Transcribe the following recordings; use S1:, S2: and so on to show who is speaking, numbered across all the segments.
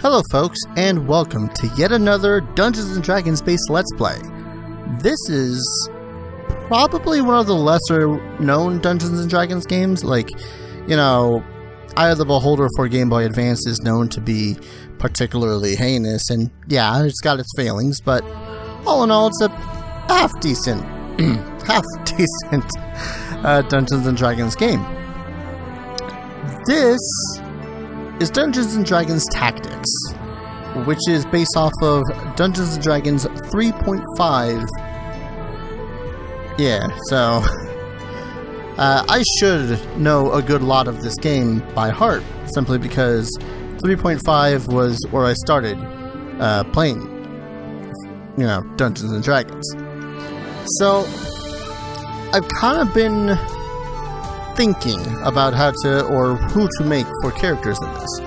S1: Hello folks, and welcome to yet another Dungeons & Dragons based Let's Play. This is probably one of the lesser known Dungeons & Dragons games. Like, you know, Eye of the Beholder for Game Boy Advance is known to be particularly heinous, and yeah, it's got its failings, but all in all, it's a half-decent Dungeons & Dragons game. This is Dungeons & Dragons Tactics, which is based off of Dungeons & Dragons 3.5. Yeah, so I should know a good lot of this game by heart, simply because 3.5 was where I started playing, you know, Dungeons & Dragons. So I've kind of been thinking about how to, or who to make for characters in this.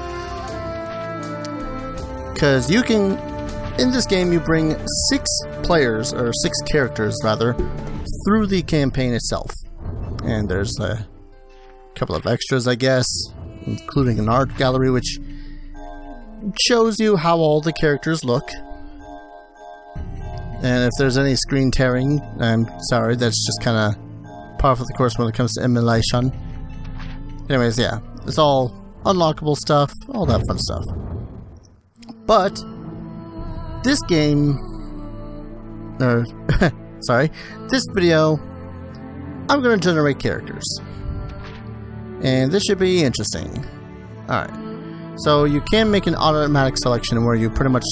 S1: Because you can, in this game, you bring 6 players, or 6 characters rather, through the campaign itself. And there's a couple of extras, I guess, including an art gallery which shows you how all the characters look. And if there's any screen tearing, I'm sorry, that's just kind of part of the course when it comes to emulation. Anyways, yeah, it's all unlockable stuff, all that fun stuff. But this game, or sorry, this video, I'm going to generate characters, and this should be interesting. Alright, so you can make an automatic selection where you pretty much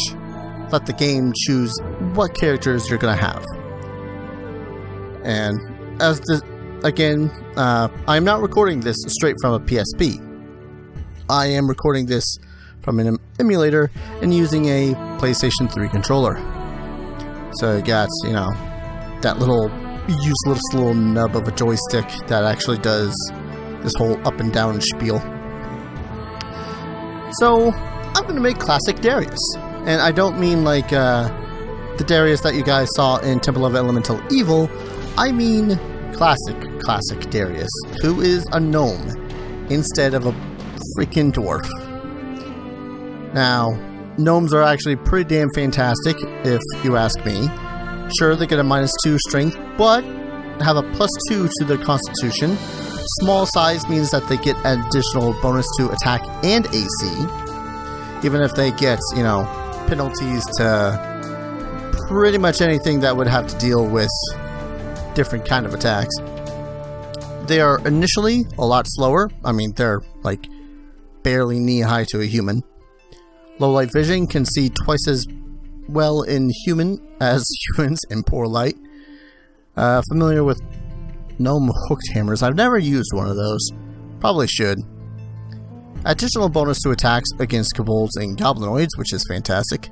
S1: let the game choose what characters you're going to have. And as this, again, I'm not recording this straight from a PSP. I am recording this from an emulator and using a PlayStation 3 controller. So you got, you know, that little useless little nub of a joystick that actually does this whole up and down spiel. So I'm going to make classic Darius. And I don't mean like the Darius that you guys saw in Temple of Elemental Evil. I mean classic Darius, who is a gnome instead of a freaking dwarf. Now, gnomes are actually pretty damn fantastic, if you ask me. Sure, they get a -2 strength, but have a +2 to their constitution. Small size means that they get additional bonus to attack and AC, even if they get, you know, penalties to pretty much anything that would have to deal with different kind of attacks. They are initially a lot slower. I mean, they're like barely knee-high to a human. Low light vision, can see twice as well in human as humans in poor light. Familiar with gnome hooked hammers. I've never used one of those. Probably should. Additional bonus to attacks against kobolds and goblinoids, which is fantastic.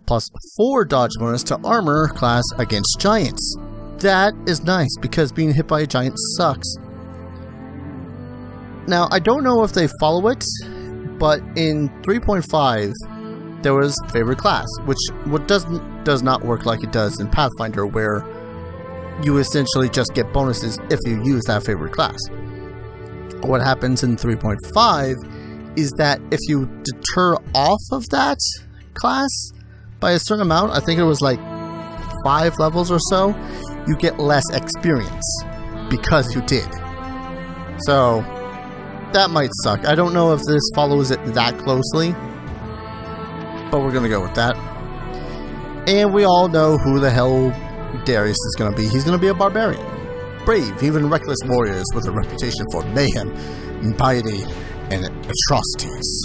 S1: +4 dodge bonus to armor class against giants. That is nice, because being hit by a giant sucks. Now, I don't know if they follow it, but in 3.5, there was favorite class, which does not work like it does in Pathfinder, where you essentially just get bonuses if you use that favorite class. What happens in 3.5 is that if you deter off of that class by a certain amount, I think it was like 5 levels or so, you get less experience because you did. So that might suck. I don't know if this follows it that closely, but we're gonna go with that. And we all know who the hell Darius is gonna be. He's gonna be a barbarian. Brave, even reckless warriors with a reputation for mayhem, impiety, and atrocities.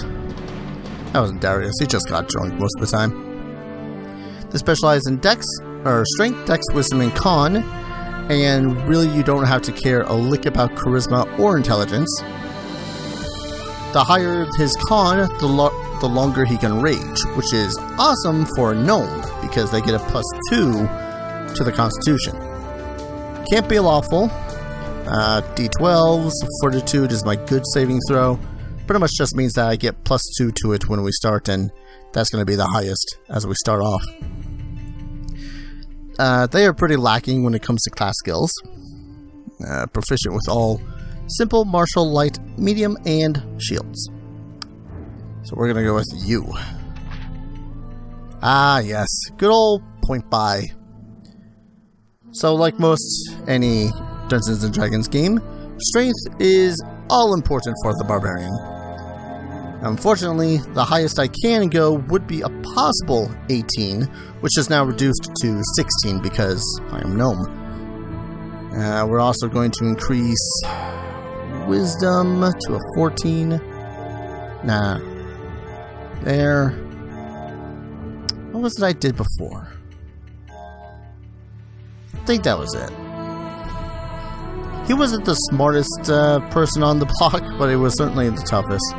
S1: That wasn't Darius, he just got drunk most of the time. They specialize in Dex, or Strength, Dex, Wisdom, and Con, and really you don't have to care a lick about Charisma or Intelligence. The higher his Con, the longer he can rage, which is awesome for a gnome, because they get a +2 to the Constitution. Can't be lawful. D12s, Fortitude is my good saving throw. Pretty much just means that I get +2 to it when we start, and that's going to be the highest as we start off. They are pretty lacking when it comes to class skills. Proficient with all simple, martial, light, medium, and shields. So we're gonna go with you. Ah, yes. Good old point buy. So, like most any Dungeons & Dragons game, strength is all important for the barbarian. Unfortunately, the highest I can go would be a possible 18, which is now reduced to 16 because I am gnome. We're also going to increase wisdom to a 14. Nah. There. What was it I did before? I think that was it. He wasn't the smartest person on the block, but it was certainly the toughest.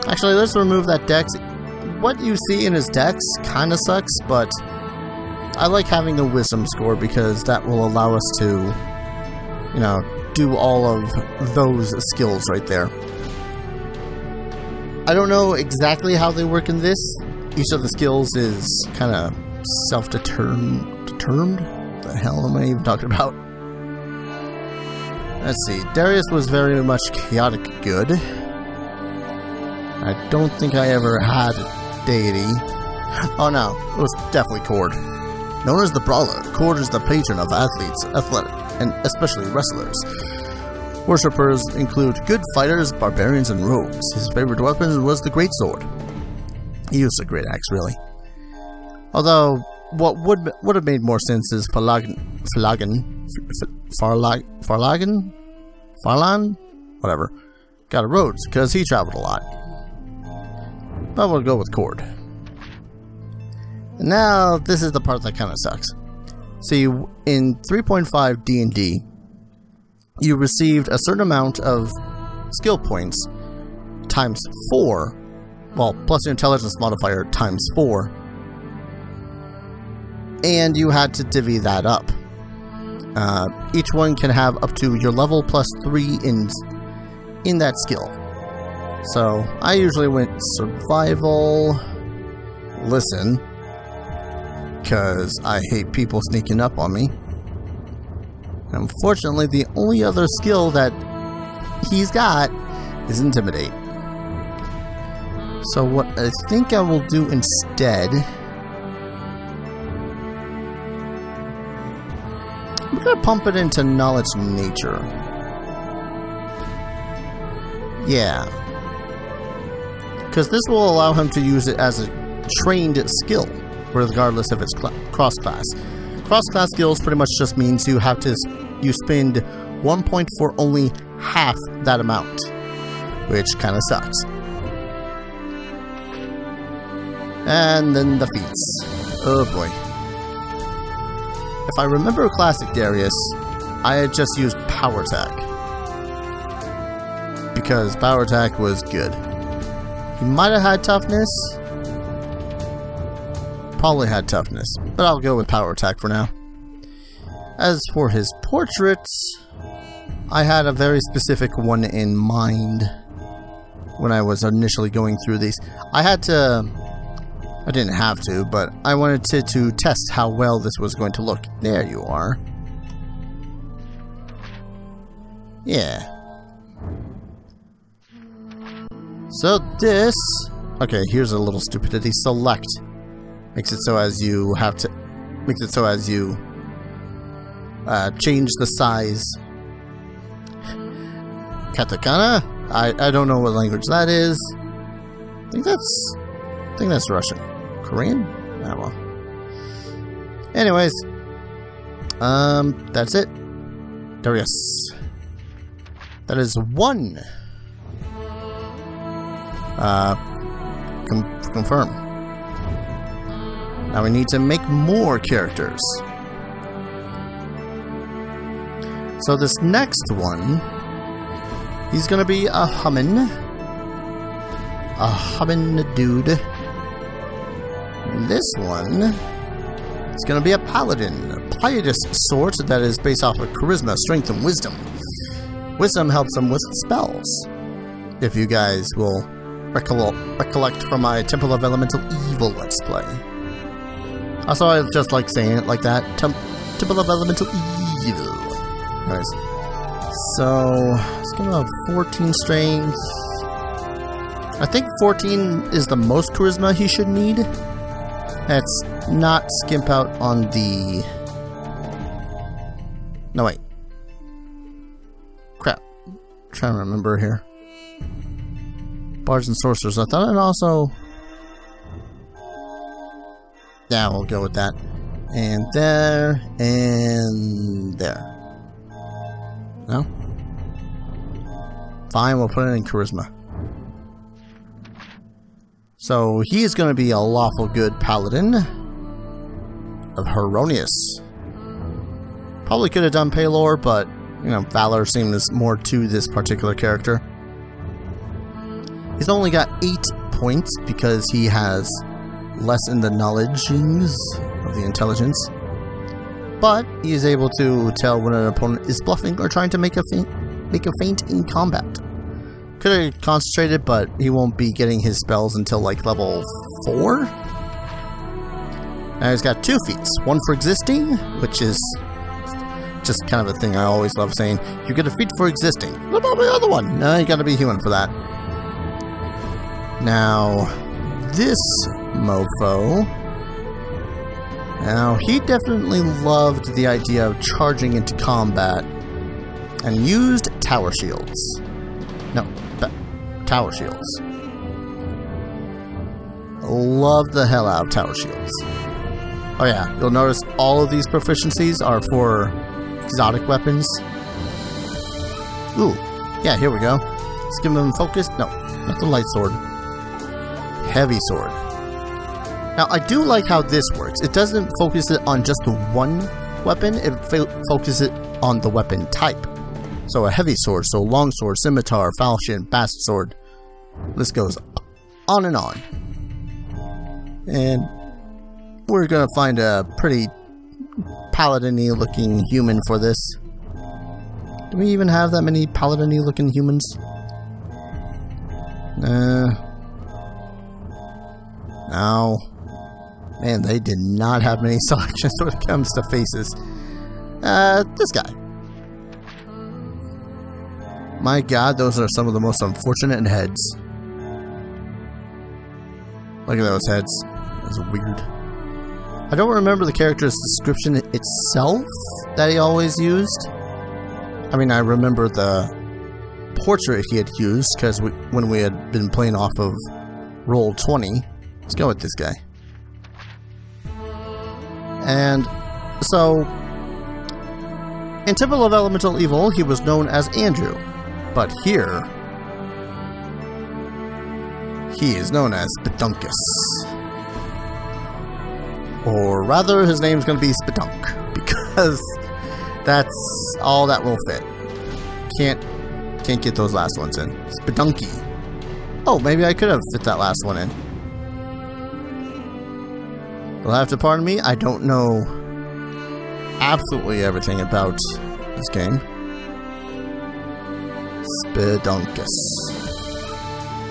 S1: Actually, let's remove that dex. What you see in his dex kind of sucks, but I like having the wisdom score because that will allow us to, you know, do all of those skills right there. I don't know exactly how they work in this. Each of the skills is kind of self-determined. What the hell am I even talking about? Let's see. Darius was very much chaotic good. I don't think I ever had deity. Oh no, it was definitely Cord. Known as the Brawler, Cord is the patron of athletes, athletic, and especially wrestlers. Worshippers include good fighters, barbarians, and rogues. His favorite weapon was the greatsword. He used a great axe, really. Although, what would have made more sense is Farlagan, whatever, got a Rhodes, because he traveled a lot. But we'll go with Cord. And now, this is the part that kind of sucks. See, in 3.5 D&D, you received a certain amount of skill points times 4, well, plus your intelligence modifier times 4, and you had to divvy that up. Each one can have up to your level plus 3 in that skill. So, I usually went survival, listen, because I hate people sneaking up on me. Unfortunately, the only other skill that he's got is intimidate. So what I think I will do instead, I'm gonna pump it into knowledge nature. Yeah. Because this will allow him to use it as a trained skill, regardless if it's cross-class. Cross-class skills pretty much just means you spend 1 point for only half that amount, which kind of sucks. And then the feats. Oh boy. If I remember Classic Darius, I had just used Power Attack. Because Power Attack was good. He might have had Toughness. Probably had Toughness, but I'll go with Power Attack for now. As for his portrait, I had a very specific one in mind when I was initially going through these. I didn't have to, but I wanted to test how well this was going to look. There you are. Yeah. So this... Okay, here's a little stupidity. Select. Makes it so as you have to... Makes it so as you... change the size. Katakana? I don't know what language that is. I think that's Russian. Korean? Ah, well. Anyways. That's it. Darius. That is 1. Confirm. Now we need to make more characters. So this next one, he's gonna be a hummin dude. And this one is gonna be a paladin, a pietist sort that is based off of charisma, strength, and wisdom. Wisdom helps him with spells. If you guys will recollect from my Temple of Elemental Evil Let's Play. Also, I just like saying it like that. Temple of Elemental Evil. Nice. So, let's give him a 14 strength, I think 14 is the most charisma he should need. Let's not skimp out on the... No, wait. Crap. I'm trying to remember here. Bards and sorcerers. I thought it also... Yeah, we'll go with that. And there, and there. No? Fine, we'll put it in charisma. So, he is going to be a lawful good paladin of Heronius. Probably could have done Paylor, but, you know, Valor seems more to this particular character. He's only got 8 points because he has less in the knowledgings of the intelligence. But he is able to tell when an opponent is bluffing or trying to make a feint in combat. Could have concentrated, but he won't be getting his spells until like level 4. Now he's got 2 feats. One for existing, which is just kind of a thing I always love saying. You get a feat for existing. What about the other one? No, you gotta be human for that. Now, this mofo. Now, he definitely loved the idea of charging into combat and used tower shields. No, tower shields. Love the hell out of tower shields. Oh yeah, you'll notice all of these proficiencies are for exotic weapons. Ooh, yeah, here we go. Let's give him focus. No, not the light sword. Heavy sword. Now, I do like how this works. It doesn't focus it on just the one weapon, it focuses it on the weapon type. So a heavy sword, so long sword, scimitar, falchion, bast sword. This goes on and on. And we're gonna find a pretty paladin-y looking human for this. Do we even have that many paladin-y looking humans? No. Man, they did not have many selections when it comes to faces. This guy. My god, those are some of the most unfortunate heads. Look at those heads. That's weird. I don't remember the character's description itself that he always used. I mean, I remember the portrait he had used, because when we had been playing off of Roll20. Let's go with this guy. And so, in Temple of Elemental Evil, he was known as Andrew. But here, he is known as Spedunkus. Or rather, his name's going to be Spedunk, because that's all that will fit. Can't get those last ones in. Spedunky. Oh, maybe I could have fit that last one in. You'll have to pardon me, I don't know absolutely everything about this game. Spedunkus.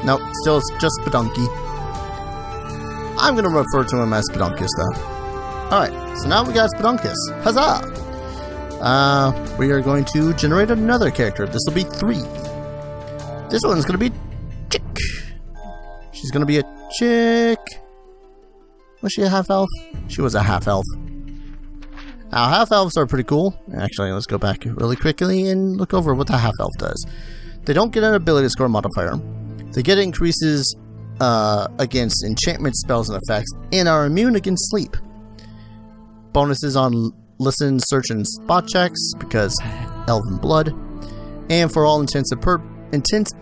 S1: Nope, still just Spedunky. I'm gonna refer to him as Spedunkus though. Alright, so now we got Spedunkus. Huzzah! We are going to generate another character. This will be 3. This one's gonna be Chick. She's gonna be a chick. Was she a half-elf? She was a half-elf. Now, half-elves are pretty cool. Actually, let's go back really quickly and look over what the half-elf does. They don't get an ability score modifier. They get increases against enchantment spells and effects, and are immune against sleep. Bonuses on listen, search, and spot checks, because elven blood. And for all intents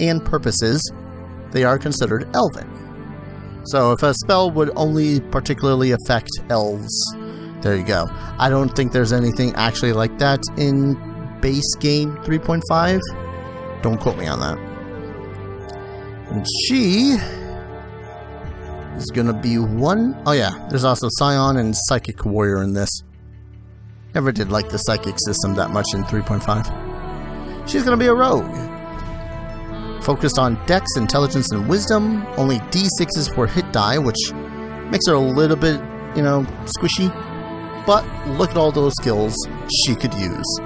S1: and purposes, they are considered elven. So if a spell would only particularly affect elves, there you go. I don't think there's anything actually like that in base game 3.5. Don't quote me on that. And she is gonna be one... Oh yeah, there's also Scion and Psychic Warrior in this. Never did like the Psychic system that much in 3.5. She's gonna be a rogue. Focused on Dex, Intelligence, and Wisdom. Only D6s for hit die, which makes her a little bit, you know, squishy. But look at all those skills she could use.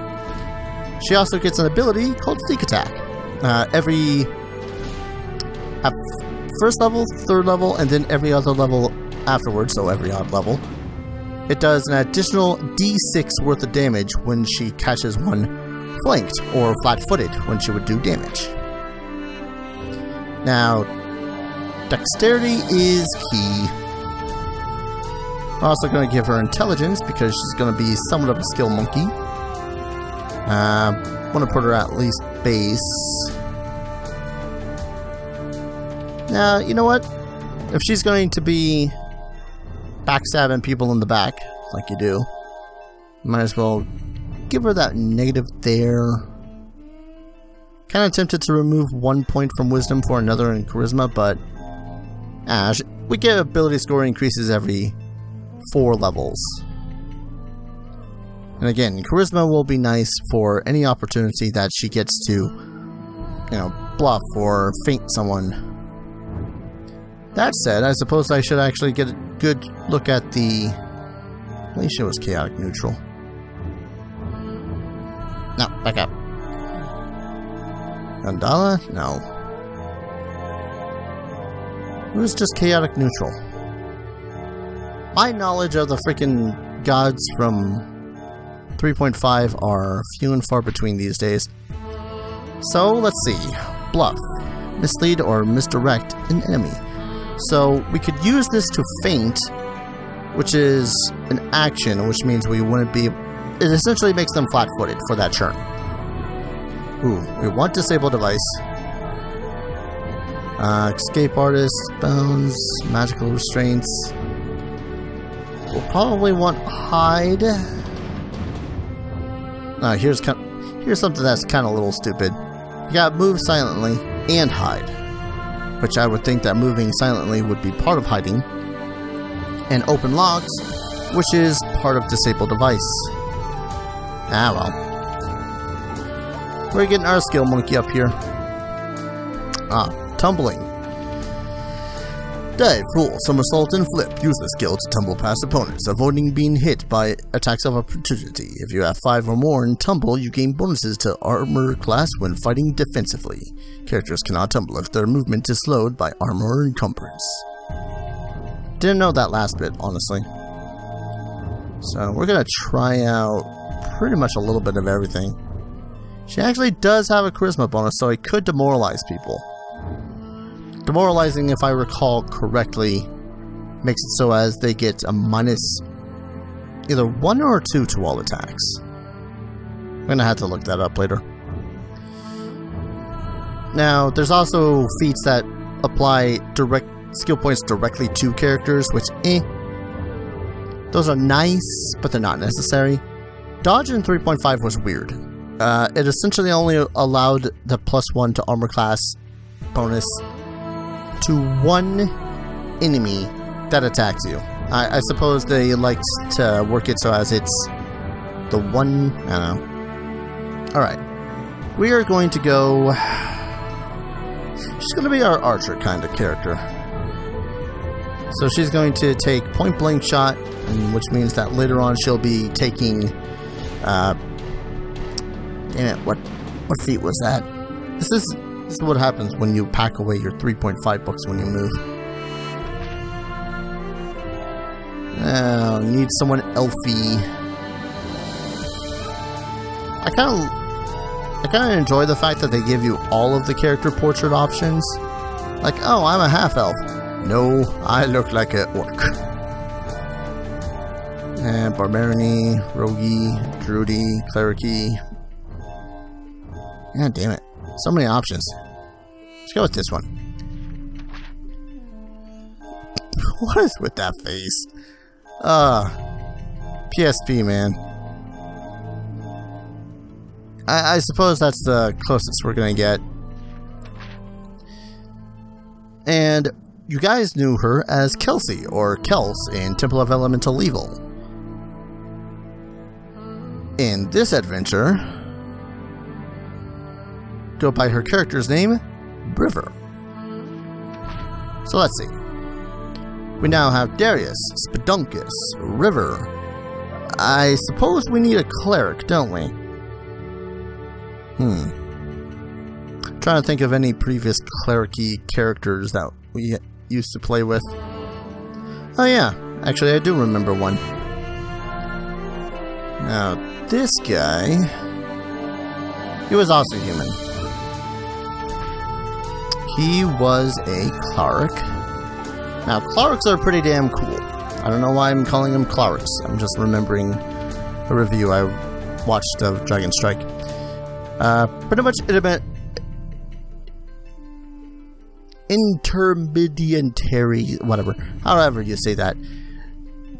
S1: She also gets an ability called Sneak Attack. Every first level, third level, and then every other level afterwards, so every odd level, it does an additional D6 worth of damage when she catches one flanked or flat-footed when she would do damage. Now, dexterity is key. I'm also going to give her intelligence because she's going to be somewhat of a skill monkey. I want to put her at least base. Now, you know what? If she's going to be backstabbing people in the back, like you do, might as well give her that negative there. Kind of tempted to remove 1 point from wisdom for another in charisma, but we get ability score increases every 4 levels. And again, charisma will be nice for any opportunity that she gets to, you know, bluff or feint someone. That said, I suppose I should actually get a good look at the... At least it was chaotic neutral. No, back up. Gandala? No. It was just chaotic neutral. My knowledge of the freaking gods from 3.5 are few and far between these days. So, let's see. Bluff. Mislead or misdirect an enemy. So, we could use this to feint, which is an action, which means we wouldn't be... It essentially makes them flat-footed for that turn. Ooh, we want disable device. Escape artist, bounds, magical restraints. We'll probably want hide. Here's something that's kind of a little stupid. You got move silently and hide, which I would think that moving silently would be part of hiding, and open locks, which is part of disable device. Ah well. We're getting our skill monkey up here. Tumbling. Dive, roll, somersault, and flip. Use the skill to tumble past opponents, avoiding being hit by attacks of opportunity. If you have 5 or more in tumble, you gain bonuses to armor class when fighting defensively. Characters cannot tumble if their movement is slowed by armor or encumbrance. Didn't know that last bit, honestly. So we're gonna try out pretty much a little bit of everything. She actually does have a charisma bonus, so it could demoralize people. Demoralizing, if I recall correctly, makes it so as they get a minus either 1 or 2 to all attacks. I'm gonna have to look that up later. Now, there's also feats that apply direct skill points directly to characters, which, those are nice, but they're not necessary. Dodge in 3.5 was weird. It essentially only allowed the +1 to armor class bonus to 1 enemy that attacks you. I suppose they like to work it so as it's the one... I don't know. Alright. We are going to go... She's going to be our archer kind of character. So she's going to take point blank shot, which means that later on she'll be taking... damn it, what feat was that? This is what happens when you pack away your 3.5 books when you move. Need someone elfy. I kind of enjoy the fact that they give you all of the character portrait options. Like, oh, I'm a half elf. No, I look like an orc. Barbarian, roguey, druidy, clericy. God damn it. So many options. Let's go with this one. What is with that face? PSP, man. I suppose that's the closest we're gonna get. And you guys knew her as Kelsey, or Kels, in Temple of Elemental Evil. In this adventure, go by her character's name, River. So let's see. We now have Darius, Spedunkus, River. I suppose we need a cleric, don't we? Trying to think of any previous cleric-y characters that we used to play with. Oh yeah, actually I do remember one. Now, this guy, he was also human. He was a cleric. Now, clerics are pretty damn cool. I don't know why I'm calling them clerics. I'm just remembering a review I watched of Dragon Strike. Pretty much it meant intermediary, whatever, however you say that.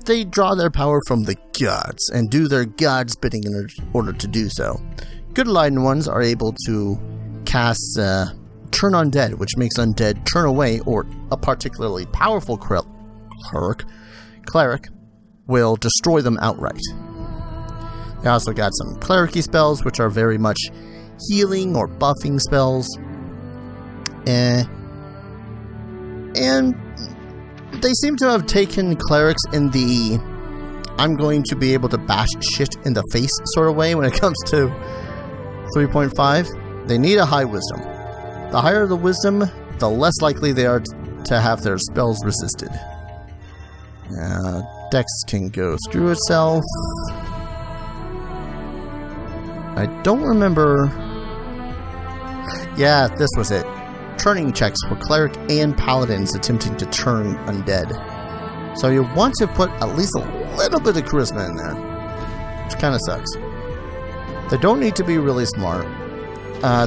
S1: They draw their power from the gods and do their gods' bidding in order to do so. Good enlightened ones are able to cast Turn Undead, which makes undead turn away, or a particularly powerful cleric will destroy them outright. They also got some cleric-y spells, which are very much healing or buffing spells. And they seem to have taken clerics in the I'm going to be able to bash shit in the face sort of way when it comes to 3.5. They need a high wisdom. The higher the wisdom, the less likely they are to have their spells resisted. Dex can go screw itself. I don't remember... Yeah, this was it. Turning checks for cleric and paladins attempting to turn undead. So you want to put at least a little bit of charisma in there, which kind of sucks. They don't need to be really smart.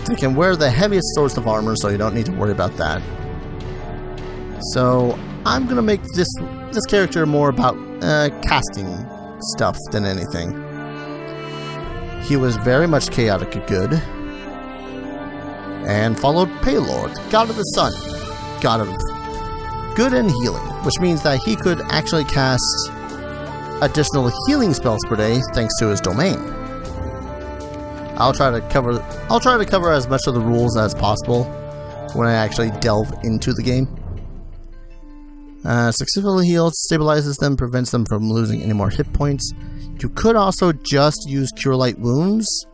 S1: They can wear the heaviest sorts of armor, so you don't need to worry about that. So I'm gonna make this character more about casting stuff than anything. He was very much chaotic good, and followed Paylord, god of the sun, god of good and healing, which means that he could actually cast additional healing spells per day thanks to his domain. I'll try to cover as much of the rules as possible when I actually delve into the game. Successfully healed stabilizes them, prevents them from losing any more hit points. You could also just use Cure Light Wounds,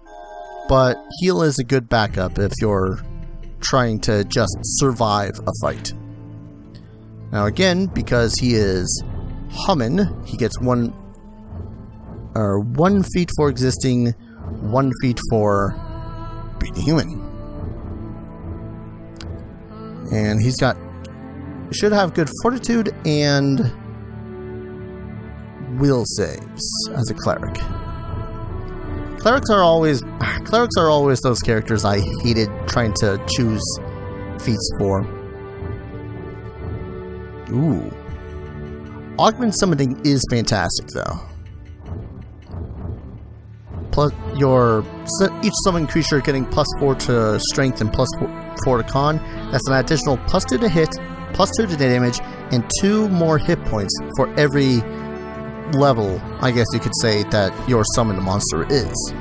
S1: but heal is a good backup if you're trying to just survive a fight. Now again, because he is human, he gets one feat for existing, 1 feat for being human. And he's got, should have good fortitude and will saves as a cleric. Clerics are always those characters I hated trying to choose feats for. Ooh. Augment summoning is fantastic though. Plus each summoned creature getting +4 to strength and +4 to con. That's an additional +2 to hit, +2 to damage, and 2 more hit points for every level, I guess you could say, that your summoned monster is.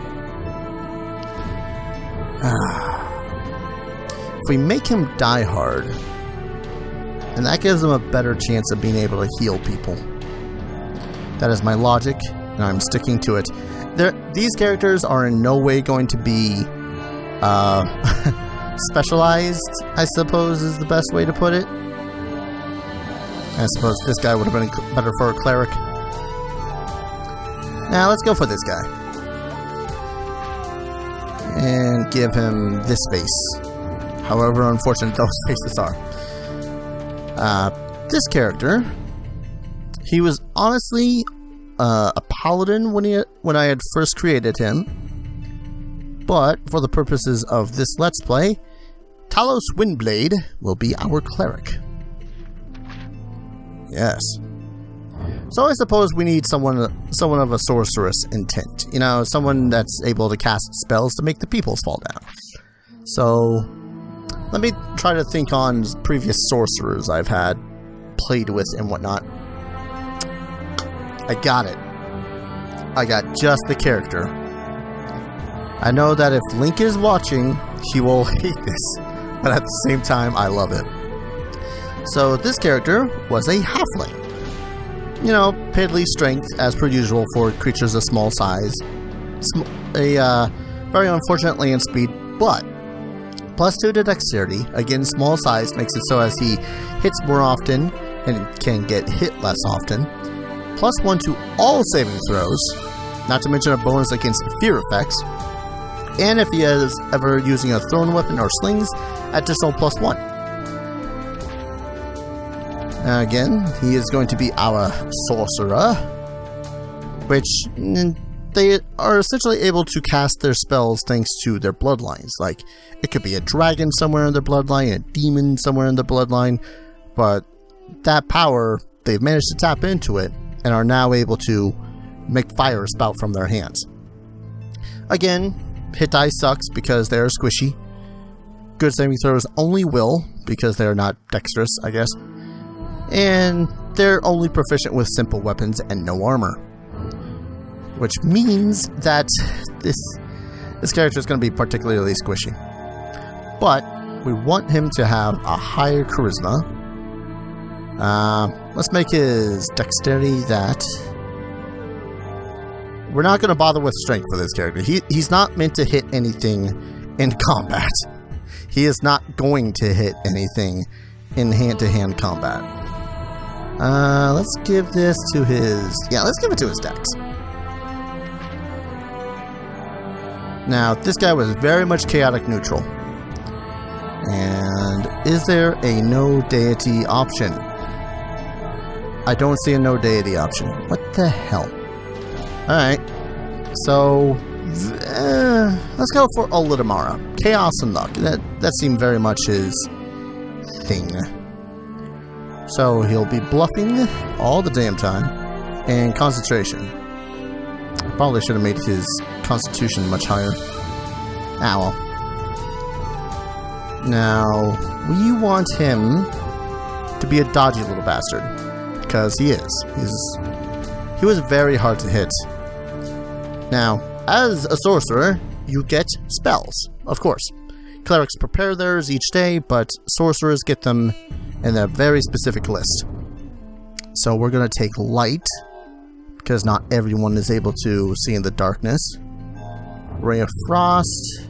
S1: If we make him die hard, and that gives him a better chance of being able to heal people. That is my logic, and I'm sticking to it. These characters are in no way going to be specialized, I suppose is the best way to put it. I suppose this guy would have been better for a cleric. Now let's go for this guy. And give him this face. However unfortunate those faces are. This character, he was honestly a paladin when I had first created him, but for the purposes of this Let's Play, Talos Windblade will be our cleric. Yes. So I suppose we need someone of a sorceress intent. You know, someone that's able to cast spells to make the peoples fall down. So let me try to think on previous sorcerers I've had played with and whatnot. I got it. I got just the character. I know that if Link is watching, he will hate this, but at the same time, I love it. So this character was a halfling. You know, piddly strength as per usual for creatures of small size. Very unfortunate land speed, but +2 to dexterity. Again, small size makes it so as he hits more often and can get hit less often. +1 to all saving throws, not to mention a bonus against fear effects. And if he is ever using a thrown weapon or slings, additional +1. Again, he is going to be our sorcerer, which they are essentially able to cast their spells thanks to their bloodlines. Like, it could be a dragon somewhere in their bloodline, a demon somewhere in their bloodline, but that power, they've managed to tap into it and are now able to make fire spout from their hands. Again, hit die sucks because they're squishy. Good saving throws only will because they're not dexterous, I guess. And they're only proficient with simple weapons and no armor. Which means that this character is going to be particularly squishy. But we want him to have a higher charisma. Let's make his dexterity that. We're not going to bother with strength for this character. He's not meant to hit anything in combat. He is not going to hit anything in hand-to-hand combat. Let's give this to his. Yeah, let's give it to his dex. Now, this guy was very much chaotic neutral. And is there a no deity option? I don't see a no deity option. What the hell? Alright. So, let's go for Olitamara. Chaos and luck. That seemed very much his thing. So, he'll be bluffing all the damn time. And concentration. Probably should have made his constitution much higher. Ah, well. Now, we want him to be a dodgy little bastard. Because he is. He was very hard to hit. Now, as a sorcerer, you get spells, of course. Clerics prepare theirs each day, but sorcerers get them in a very specific list. So we're going to take light, because not everyone is able to see in the darkness. Ray of Frost,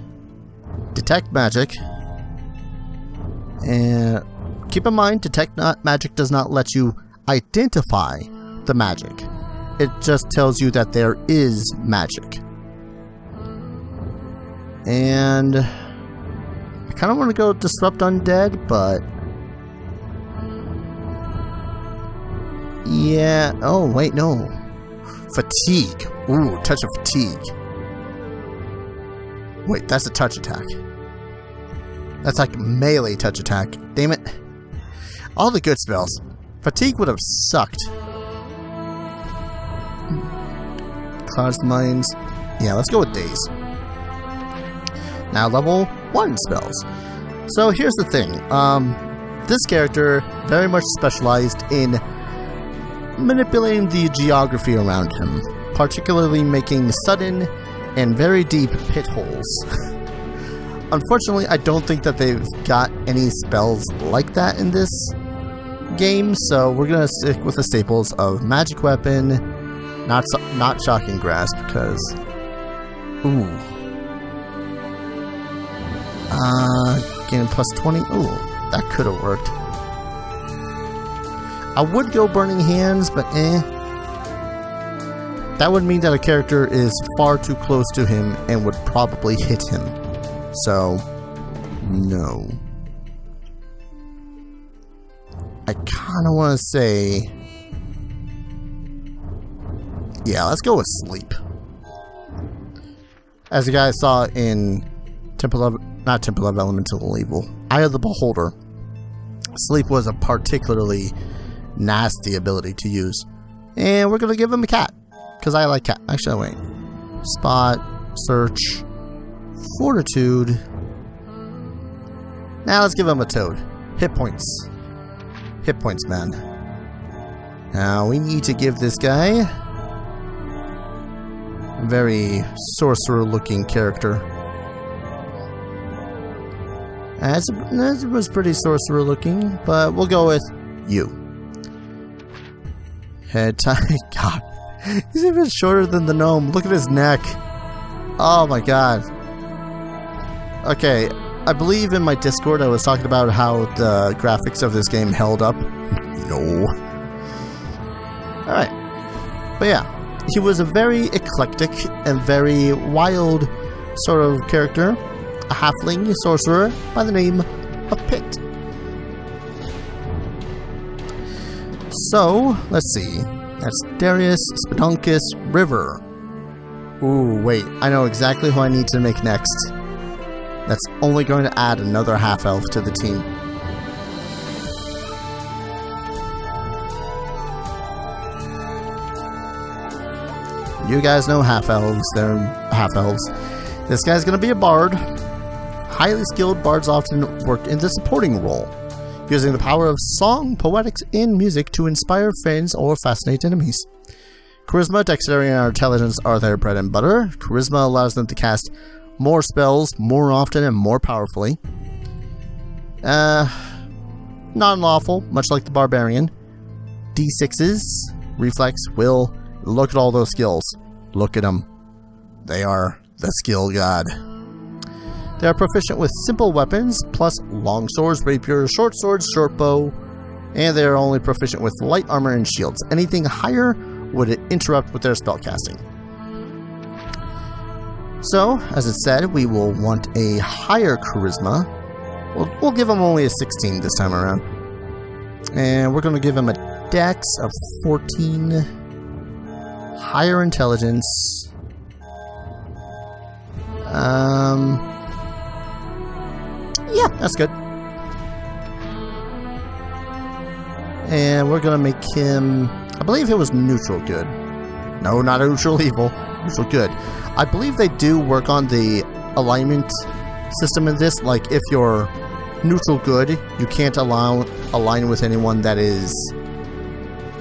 S1: Detect Magic, and keep in mind, Detect Magic does not let you identify the magic. It just tells you that there is magic. And I kind of want to go Disrupt Undead, but yeah, oh wait, no. Fatigue. Ooh, Touch of Fatigue. Wait, that's a touch attack. That's like melee touch attack. Damn it. All the good spells. Fatigue would have sucked. Clouds the Minds. Yeah, let's go with Daze. Now level 1 spells. So here's the thing. This character very much specialized in manipulating the geography around him, particularly making sudden and very deep pit holes. Unfortunately, I don't think that they've got any spells like that in this game, so we're gonna stick with the staples of Magic Weapon, not Shocking Grasp, because ooh, getting +20. Ooh, that could have worked. I would go Burning Hands, but that would mean that a character is far too close to him and would probably hit him. So, no. I kind of want to say, yeah, let's go with Sleep. As you guys saw in not Temple of Elemental Evil, Eye of the Beholder, Sleep was a particularly nasty ability to use. And we're going to give him a cat, because I like cat. Actually, wait. Spot, Search, Fortitude. Now let's give him a Toad. Hit points. Hit points, man. Now we need to give this guy a very sorcerer-looking character. As it was pretty sorcerer-looking, but we'll go with you. Head tie. God, he's even shorter than the gnome. Look at his neck. Oh my god. Okay, I believe in my Discord I was talking about how the graphics of this game held up. No. Alright. But yeah, he was a very eclectic and very wild sort of character. A halfling sorcerer by the name of Pit. So, let's see. That's Darius, Spedunkus, River. Ooh, wait. I know exactly who I need to make next. That's only going to add another half-elf to the team. You guys know half-elves. They're half-elves. This guy's going to be a bard. Highly skilled bards often work in the supporting role, using the power of song, poetics, and music to inspire fans or fascinate enemies. Charisma, dexterity, and intelligence are their bread and butter. Charisma allows them to cast more spells more often and more powerfully. Non-lawful, much like the barbarian. D6s, reflex, will. Look at all those skills. Look at them. They are the skill god. They are proficient with simple weapons, plus long swords, rapiers, short swords, short bow, and they are only proficient with light armor and shields. Anything higher would interrupt with their spellcasting. So, as it said, we will want a higher charisma. We'll give him only a 16 this time around. And we're going to give him a dex of 14, higher intelligence, yeah, that's good. And we're going to make him, I believe it was neutral good. No, not neutral evil. Neutral good. I believe they do work on the alignment system in this. Like, if you're neutral good, you can't align with anyone that is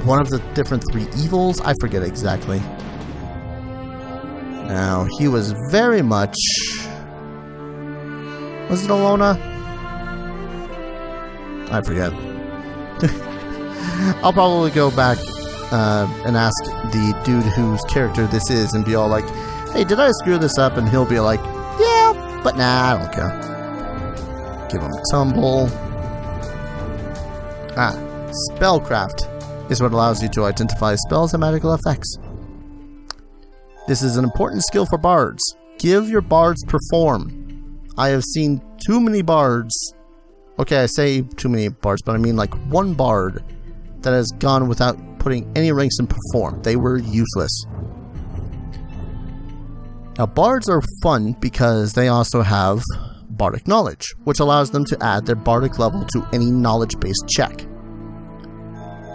S1: one of the different 3 evils. I forget exactly. Now, he was very much... Was it Alona? I forget. I'll probably go back and ask the dude whose character this is and be all like, hey, did I screw this up? And he'll be like, yeah, but nah, I don't care. Give him a tumble. Spellcraft is what allows you to identify spells and magical effects. This is an important skill for bards. Give your bards perform. I have seen too many bards. Okay, I say too many bards, but I mean like one bard that has gone without putting any ranks in perform. They were useless. Now, bards are fun because they also have bardic knowledge, which allows them to add their bardic level to any knowledge-based check.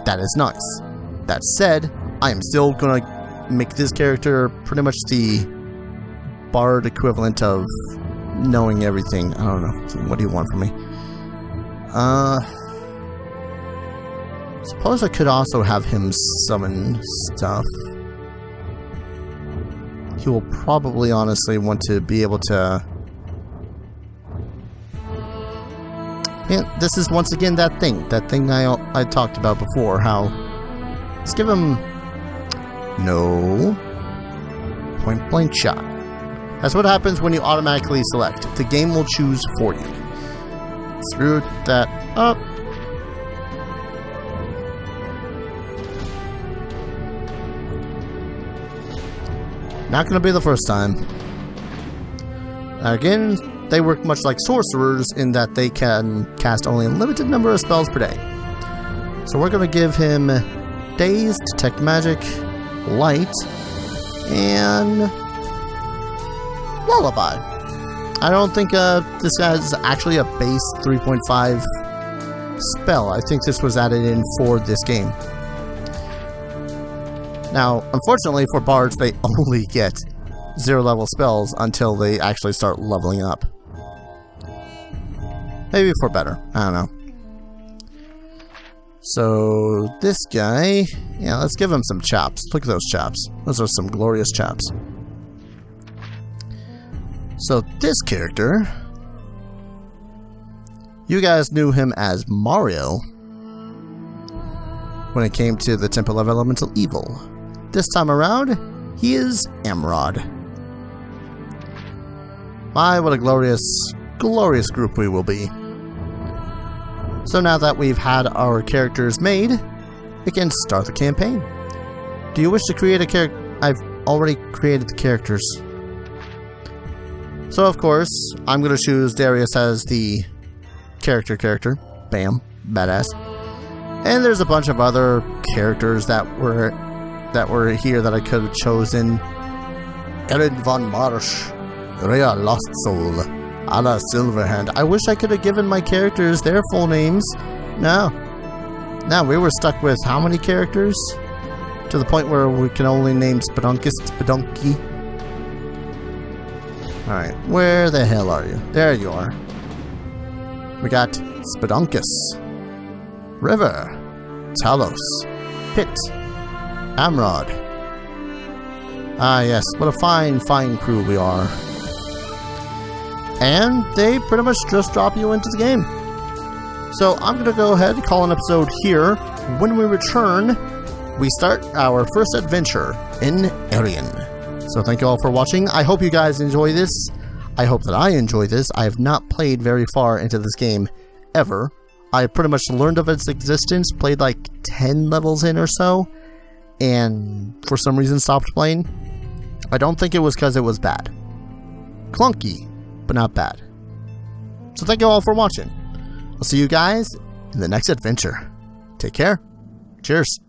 S1: That is nice. That said, I am still going to make this character pretty much the bard equivalent of knowing everything. I don't know. What do you want from me? Suppose I could also have him summon stuff. He will probably honestly want to be able to... And this is once again that thing I talked about before, how... Let's give him... No... Point blank shot. That's what happens when you automatically select. The game will choose for you. Screw that up. Not going to be the first time. Again, they work much like sorcerers in that they can cast only a limited number of spells per day. So we're going to give him Daze, Detect Magic, Light, and Lullaby. I don't think this guy's actually a base 3.5 spell. I think this was added in for this game. Now, unfortunately for bards, they only get 0 level spells until they actually start leveling up. Maybe for better. I don't know. So, this guy... Yeah, let's give him some chops. Look at those chops. Those are some glorious chops. So, this character... You guys knew him as Mario when it came to the Temple of Elemental Evil. This time around, he is Amrod. My, what a glorious glorious group we will be. So now that we've had our characters made, we can start the campaign. Do you wish to create a character? I've already created the characters. So of course, I'm going to choose Darius as the character. Bam. Badass. And there's a bunch of other characters that were here that I could have chosen. Erin von Marsh, Rhea Lost Soul, Anna Silverhand. I wish I could have given my characters their full names. No, we were stuck with how many characters? To the point where we can only name Spedunkus, Spedunky. Alright, where the hell are you? There you are. We got Spedunkus, River, Talos, Pit, Amrod. Ah yes, what a fine crew we are. And they pretty much just drop you into the game. So I'm going to go ahead and call an episode here. When we return, we start our first adventure in Arian. So thank you all for watching. I hope you guys enjoy this. I hope that I enjoy this. I have not played very far into this game ever. I pretty much learned of its existence, played like 10 levels in or so, and for some reason stopped playing. I don't think it was because it was bad. Clunky, but not bad. So thank you all for watching. I'll see you guys in the next adventure. Take care. Cheers.